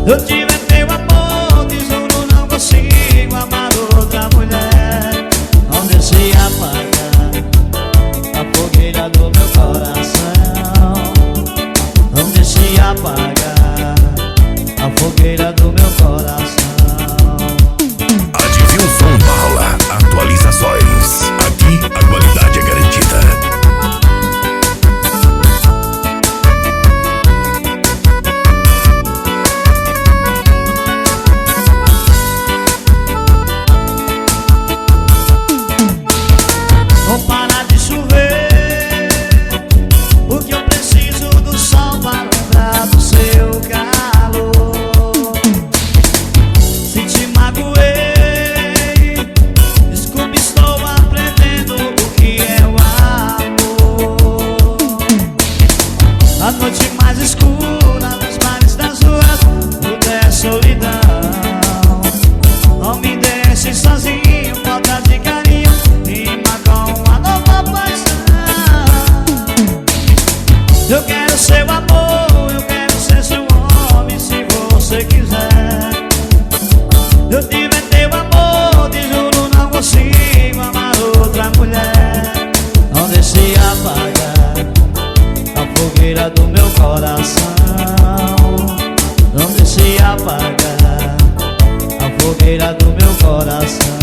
eu tiver teu amor, te juro não consigo amar outra mulher. Onde se apaga a fogueira do meu coração, onde se apaga a fogueira do meu coração. Adilson Paula, atualizações. Aqui a qualidade é garantida. Vou parar de chover, porque eu preciso do sol para lembrar do seu calor. Se te magoei, desculpe, estou aprendendo o que é o amor. A noite mais escura, nos bares das ruas, tudo é solidão. Não me deixe sozinho, falta de carinho, rima com uma nova paixão. Eu quero seu amor, eu quero ser seu homem, se você quiser. Eu tiver teu amor, te juro não consigo amar outra mulher. Onde se apaga a fogueira do meu coração, onde se apaga a fogueira do meu coração.